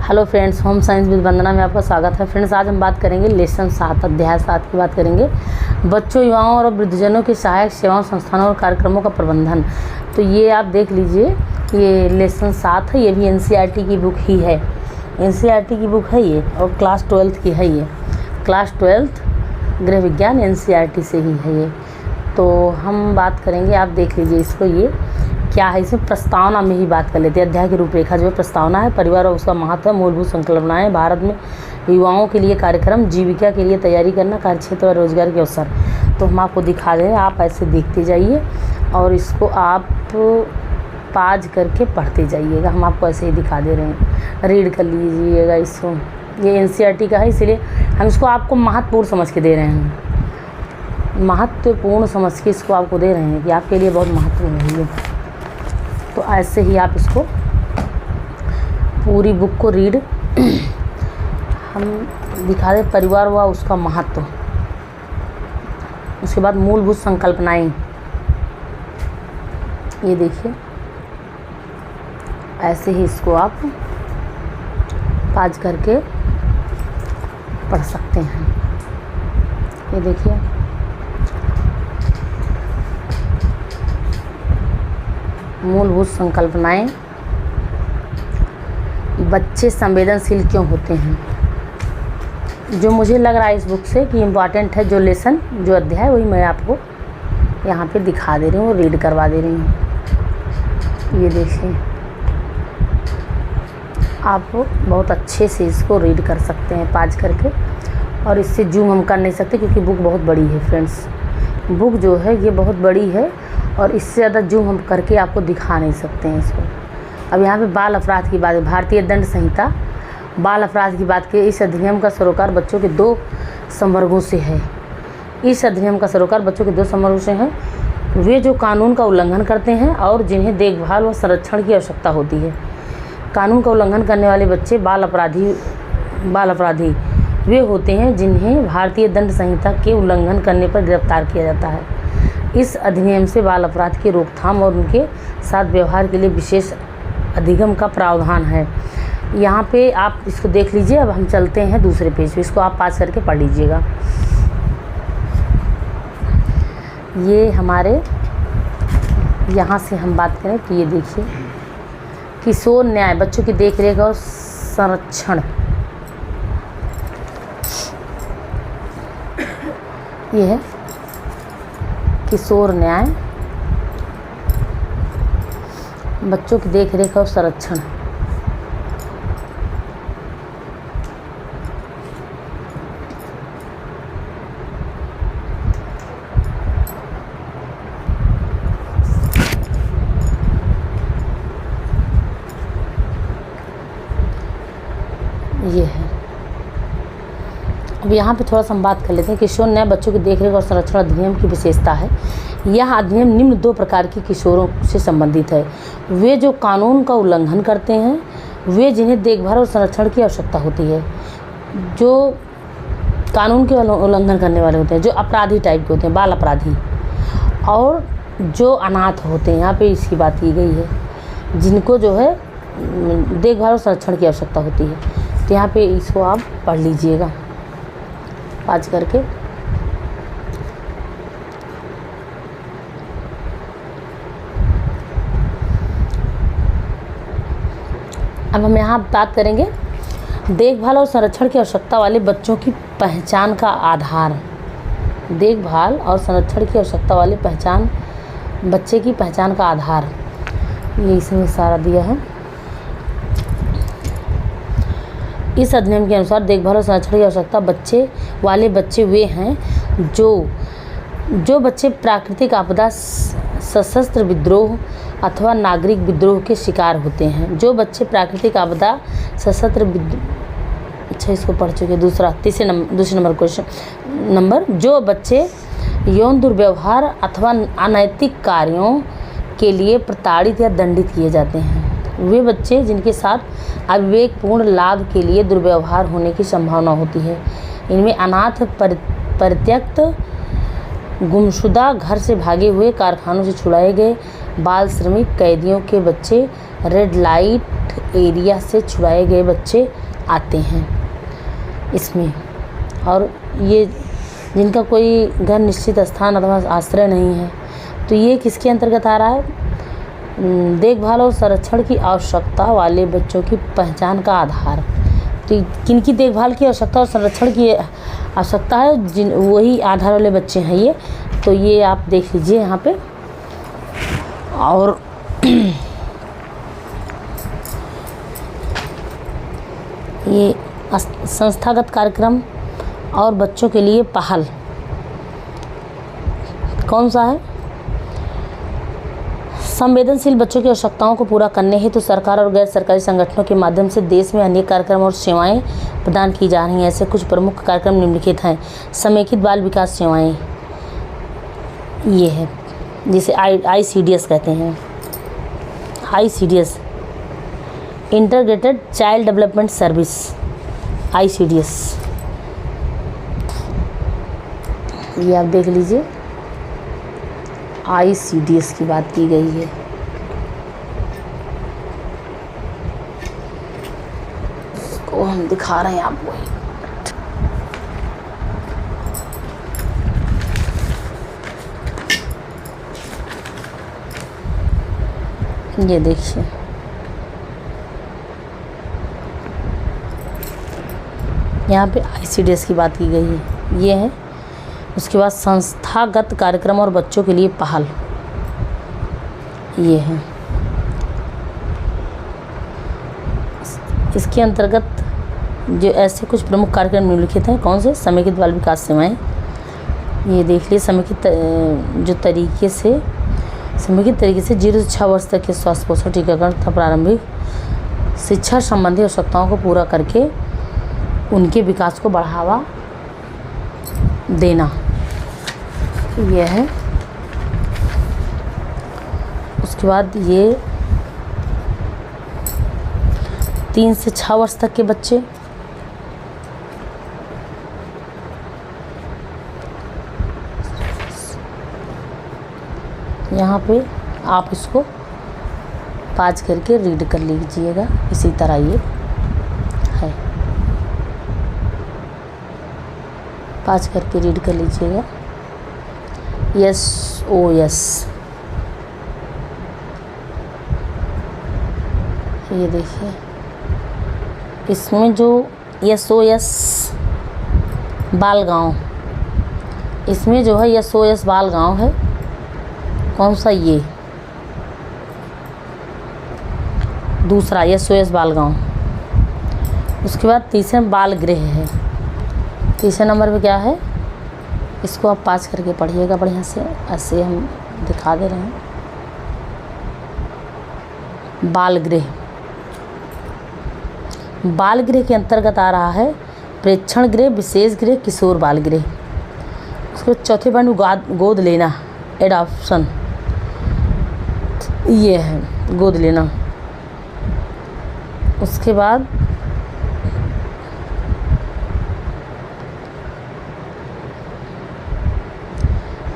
Hello friends, home science with Vandana में आपका स्वागत है। फ्रेंड्स, आज हम बात करेंगे लेसन 7 अध्याय 7 की बात करेंगे। बच्चों, युवाओं और वृद्धजनों की सहायक सेवाओं, संस्थानों और कार्यक्रमों का प्रबंधन। तो ये आप देख लीजिए, ये लेसन 7 है। ये भी एनसीईआरटी की बुक ही है। एनसीईआरटी की बुक है ये, और क्लास 12th की है ये। क्लास 12th गृह विज्ञान एनसीईआरटी से ही है ये। तो हम बात करेंगे, आप देख लीजिए इसको। ये क्या है, इसमें प्रस्तावना में ही बात कर लेते हैं। अध्याय की रूपरेखा जो है प्रस्तावना है। परिवार और उसका महत्व, मूलभूत संकल्पनाएं, भारत में युवाओं के लिए कार्यक्रम, जीविका के लिए तैयारी करना, कार्यक्षेत्र और रोजगार के अवसर। तो हम आपको दिखा रहे हैं, आप ऐसे देखते जाइए और इसको आप पाज करके पढ़ते जाइएगा। हम आपको ऐसे ही दिखा दे रहे हैं, रीड कर लीजिएगा इसको। ये एनसीईआरटी का है, इसलिए हम इसको आपको महत्वपूर्ण समझ के दे रहे हैं। महत्वपूर्ण समझ के इसको आपको दे रहे हैं कि आपके लिए बहुत महत्वपूर्ण है ये। तो ऐसे ही आप इसको पूरी बुक को रीड हम दिखा रहे। परिवार व उसका महत्व, उसके बाद मूलभूत संकल्पनाएं, ये देखिए। ऐसे ही इसको आप पाज करके पढ़ सकते हैं। ये देखिए, मूलभूत संकल्पनाएं। बच्चे संवेदनशील क्यों होते हैं? जो मुझे लग रहा है इस बुक से कि इम्पॉर्टेंट है, जो लेसन, जो अध्याय, वही मैं आपको यहाँ पे दिखा दे रही हूँ, रीड करवा दे रही हूँ। ये देखिए, आप बहुत अच्छे से इसको रीड कर सकते हैं पाज करके। और इससे जूम हम कर नहीं सकते क्योंकि बुक बहुत बड़ी है फ्रेंड्स। बुक जो है ये बहुत बड़ी है और इससे ज़्यादा जूम हम करके आपको दिखा नहीं सकते हैं इसको। अब यहाँ पे बाल अपराध की बात है। भारतीय दंड संहिता बाल अपराध की बात की। इस अधिनियम का सरोकार बच्चों के 2 संवर्गों से है। इस अधिनियम का सरोकार बच्चों के 2 संवर्गों से है। वे जो कानून का उल्लंघन करते हैं और जिन्हें देखभाल व संरक्षण की आवश्यकता होती है। कानून का उल्लंघन करने वाले बच्चे बाल अपराधी वे होते हैं जिन्हें भारतीय दंड संहिता के उल्लंघन करने पर गिरफ्तार किया जाता है। इस अधिनियम से बाल अपराध की रोकथाम और उनके साथ व्यवहार के लिए विशेष अधिगम का प्रावधान है। यहाँ पे आप इसको देख लीजिए। अब हम चलते हैं दूसरे पेज पे, इसको आप पास करके पढ़ लीजिएगा। ये हमारे यहाँ से हम बात करें तो ये देखिए, किशोर न्याय, बच्चों की देखरेख और संरक्षण। ये है किशोर न्याय, बच्चों की देखरेख और संरक्षण। ये है। अब यहाँ पे थोड़ा सा हम बात कर लेते हैं। किशोर न्याय बच्चों की देखरेख और संरक्षण अधिनियम की विशेषता है। यह अधिनियम निम्न 2 प्रकार के किशोरों से संबंधित है। वे जो कानून का उल्लंघन करते हैं, वे जिन्हें देखभाल और संरक्षण की आवश्यकता होती है। जो कानून के उल्लंघन करने वाले होते हैं, जो अपराधी टाइप के होते हैं, बाल अपराधी, और जो अनाथ होते हैं, यहाँ पे इसकी बात की गई है, जिनको जो है देखभाल और संरक्षण की आवश्यकता होती है। तो यहाँ पे इसको आप पढ़ लीजिएगा पाज करके। अब हम यहाँ बात करेंगे देखभाल और संरक्षण की आवश्यकता वाले बच्चों की पहचान का आधार। देखभाल और संरक्षण की आवश्यकता वाले बच्चे की पहचान का आधार, ये इसमें सारा दिया है। इस अधिनियम के अनुसार देखभाल और संरक्षण की आवश्यकता वाले बच्चे वे हैं जो बच्चे प्राकृतिक आपदा, सशस्त्र विद्रोह अथवा नागरिक विद्रोह के शिकार होते हैं। जो बच्चे प्राकृतिक आपदा, सशस्त्र विद्रोह, अच्छा इसको पढ़ चुके। दूसरे नंबर क्वेश्चन नंबर, जो बच्चे यौन दुर्व्यवहार अथवा अनैतिक कार्यों के लिए प्रताड़ित या दंडित किए जाते हैं। वे बच्चे जिनके साथ अविवेकपूर्ण लाभ के लिए दुर्व्यवहार होने की संभावना होती है। इनमें अनाथ, परित्यक्त, गुमशुदा, घर से भागे हुए, कारखानों से छुड़ाए गए, बाल श्रमिक, कैदियों के बच्चे, रेड लाइट कंटेनमेंट एरिया से छुड़ाए गए बच्चे आते हैं इसमें, और ये जिनका कोई घर निश्चित स्थान अथवा आश्रय नहीं है। तो ये किसके अंतर्गत आ रहा है? देखभाल और संरक्षण की आवश्यकता वाले बच्चों की पहचान का आधार। तो किनकी देखभाल की आवश्यकता और संरक्षण की आवश्यकता है, जिन वही आधार वाले बच्चे हैं ये। तो ये आप देख लीजिए यहाँ पे। और ये संस्थागत कार्यक्रम और बच्चों के लिए पहल कौन सा है? संवेदनशील बच्चों की आवश्यकताओं को पूरा करने हेतु सरकार और गैर सरकारी संगठनों के माध्यम से देश में अनेक कार्यक्रम और सेवाएं प्रदान की जा रही हैं। ऐसे कुछ प्रमुख कार्यक्रम निम्नलिखित हैं। समेकित बाल विकास सेवाएं, ये है जिसे ICDS कहते हैं। ICDS integrated child development service, ICDS। ये आप देख लीजिए, ICDS की बात की गई है। इसको हम दिखा रहे हैं आपको। ये देखिए, यहाँ पे ICDS की बात की गई है। ये है। उसके बाद संस्थागत कार्यक्रम और बच्चों के लिए पहल, ये है। इसके अंतर्गत जो ऐसे कुछ प्रमुख कार्यक्रम निम्नलिखित हैं। कौन से? समेकित बाल विकास सेवाएं, ये देख लिए। समेकित तरीके से 0 से 6 वर्ष तक के स्वास्थ्य पोषण टीकाकरण तथा प्रारंभिक शिक्षा संबंधी आवश्यकताओं को पूरा करके उनके विकास को बढ़ावा देना, यह है। उसके बाद ये 3 से 6 वर्ष तक के बच्चे, यहाँ पे आप इसको पाज करके रीड कर लीजिएगा। इसी तरह ये है, पाज करके रीड कर लीजिएगा। SOS, ये देखिए, इसमें जो SOS बालगांव, इसमें जो है SOS बालगांव है। कौन सा? ये दूसरा SOS बालगांव। उसके बाद तीसरा बाल गृह है। तीसरे नंबर पे क्या है? इसको आप पास करके पढ़िएगा बढ़िया से। ऐसे हम दिखा दे रहे हैं। बाल गृह, बाल गृह के अंतर्गत आ रहा है प्रेक्षण गृह, विशेष गृह, किशोर बाल गृह। उसके चौथे पॉइंट गोद लेना, एडॉप्शन, ये है गोद लेना। उसके बाद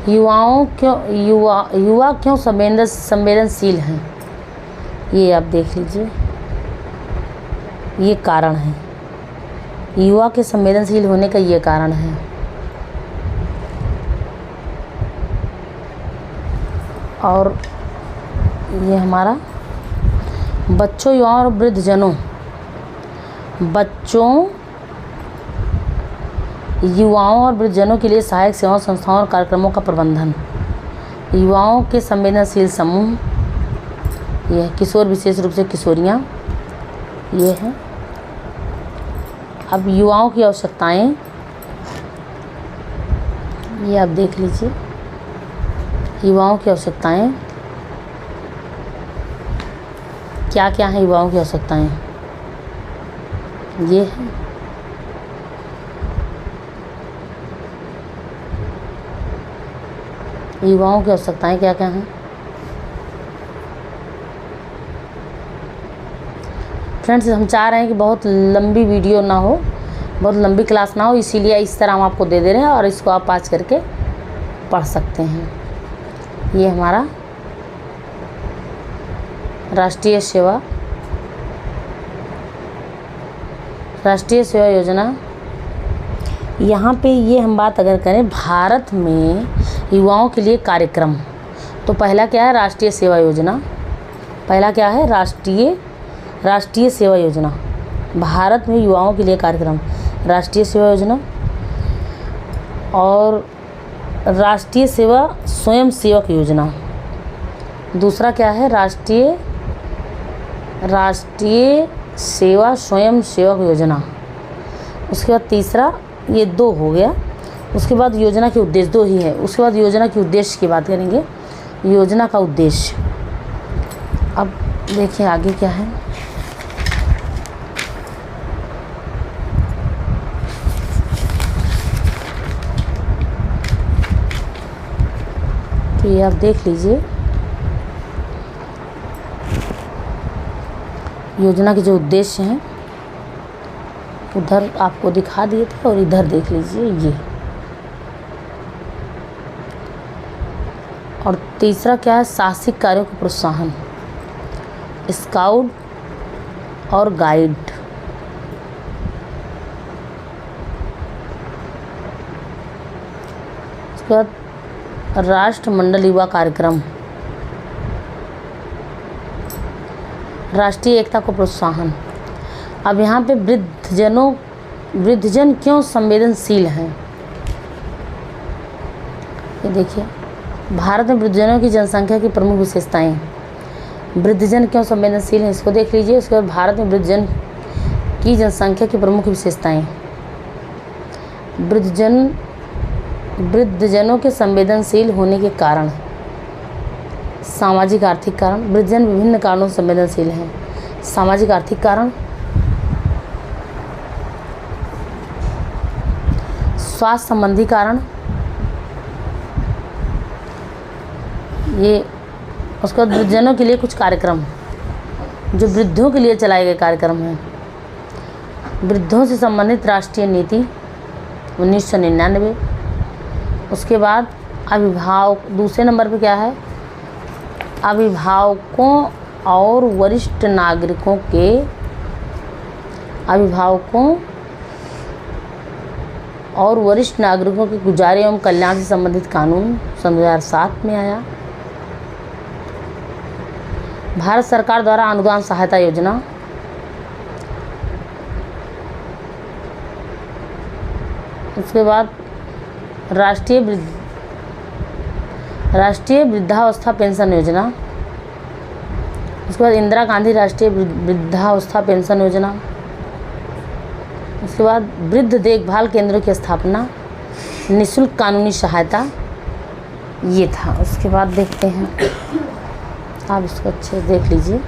युवा क्यों संवेदनशील हैं, ये आप देख लीजिए। ये कारण है, युवा के संवेदनशील होने का ये कारण है। और ये हमारा बच्चों, युवाओं और वृद्धजनों, युवाओं और वृद्धजनों के लिए सहायक सेवाओं, संस्थाओं और कार्यक्रमों का प्रबंधन। युवाओं के संवेदनशील समूह, ये किशोर, विशेष रूप से किशोरियाँ, ये है। अब युवाओं की आवश्यकताएं, ये आप देख लीजिए। युवाओं की आवश्यकताएं क्या क्या हैं? युवाओं की आवश्यकताएं ये है। युवाओं की आवश्यकताएं क्या क्या हैं? फ्रेंड्स, हम चाह रहे हैं कि बहुत लंबी वीडियो ना हो, बहुत लंबी क्लास ना हो, इसीलिए इस तरह हम आपको दे रहे हैं और इसको आप पास करके पढ़ सकते हैं। ये हमारा राष्ट्रीय सेवा राष्ट्रीय सेवा योजना, यहाँ पे ये हम बात अगर करें भारत में युवाओं के लिए कार्यक्रम, तो पहला क्या है? राष्ट्रीय सेवा योजना। पहला क्या है? राष्ट्रीय सेवा योजना। भारत में युवाओं के लिए कार्यक्रम, राष्ट्रीय सेवा योजना। और राष्ट्रीय सेवा स्वयं सेवक योजना। दूसरा क्या है? राष्ट्रीय सेवा स्वयं सेवक योजना। उसके बाद तीसरा, ये 2 हो गया। उसके बाद योजना के उद्देश्य 2 ही है। उसके बाद योजना के उद्देश्य की बात करेंगे। योजना का उद्देश्य, अब देखिए आगे क्या है। तो ये आप देख लीजिए, योजना के जो उद्देश्य हैं उधर आपको दिखा दिए थे और इधर देख लीजिए ये। और तीसरा क्या है? साहसिक कार्यों का प्रोत्साहन, स्काउट और गाइड। उसके बाद राष्ट्रमंडल युवा कार्यक्रम, राष्ट्रीय एकता को प्रोत्साहन। अब यहाँ पे वृद्धजन क्यों संवेदनशील हैं? ये देखिए, भारत में वृद्धजनों की जनसंख्या की प्रमुख विशेषताएं। वृद्धजन क्यों संवेदनशील हैं, इसको देख लीजिए। उसके बाद भारत में वृद्धजन की जनसंख्या की प्रमुख विशेषताएं। वृद्धजनों के संवेदनशील होने के कारण, सामाजिक आर्थिक कारण। वृद्धजन विभिन्न कारणों से संवेदनशील हैं। सामाजिक आर्थिक कारण, स्वास्थ्य संबंधी कारण, ये। उसके बाद वृद्धजनों के लिए कुछ कार्यक्रम, जो वृद्धों के लिए चलाए गए कार्यक्रम हैं। वृद्धों से संबंधित राष्ट्रीय नीति 1999। उसके बाद अभिभावक, दूसरे नंबर पे क्या है? अभिभावकों और वरिष्ठ नागरिकों के गुजारे एवं कल्याण से संबंधित कानून सन 2007 में आया। भारत सरकार द्वारा अनुदान सहायता योजना। उसके बाद राष्ट्रीय वृद्धावस्था पेंशन योजना। उसके बाद इंदिरा गांधी राष्ट्रीय वृद्धावस्था पेंशन योजना। उसके बाद वृद्ध देखभाल केंद्रों की स्थापना, निःशुल्क कानूनी सहायता, ये था। उसके बाद देखते हैं, आप इसको अच्छे से देख लीजिए।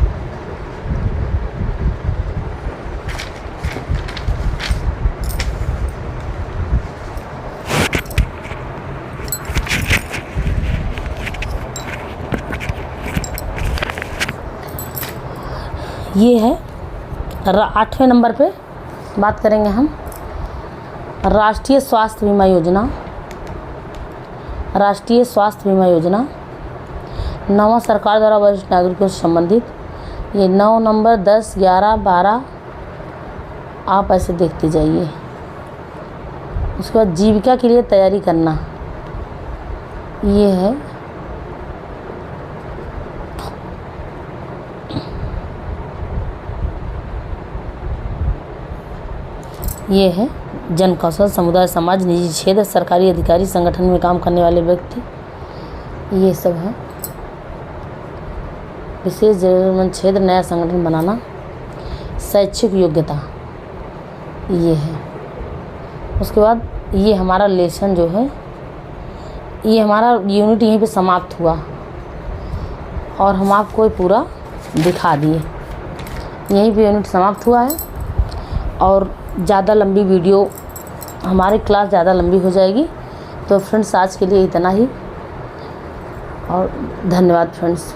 ये है 8वें नंबर पे बात करेंगे हम, राष्ट्रीय स्वास्थ्य बीमा योजना। राष्ट्रीय स्वास्थ्य बीमा योजना 9वां सरकार द्वारा वरिष्ठ नागरिकों से संबंधित। ये 9 नंबर 10, 11, 12 आप ऐसे देखते जाइए। उसके बाद जीविका के लिए तैयारी करना, ये है। ये है जन कौशल, समुदाय, समाज, निजी क्षेत्र, सरकारी अधिकारी, संगठन में काम करने वाले व्यक्ति, ये सब है। विशेष जरूरतमंद क्षेत्र, नया संगठन बनाना, शैक्षिक योग्यता, ये है। उसके बाद ये हमारा लेसन जो है, ये हमारा यूनिट यहीं पे समाप्त हुआ और हम आपको पूरा दिखा दिए। यहीं पे यूनिट समाप्त हुआ है और ज़्यादा लंबी वीडियो, हमारी क्लास ज़्यादा लंबी हो जाएगी। तो फ्रेंड्स आज के लिए इतना ही और धन्यवाद फ्रेंड्स।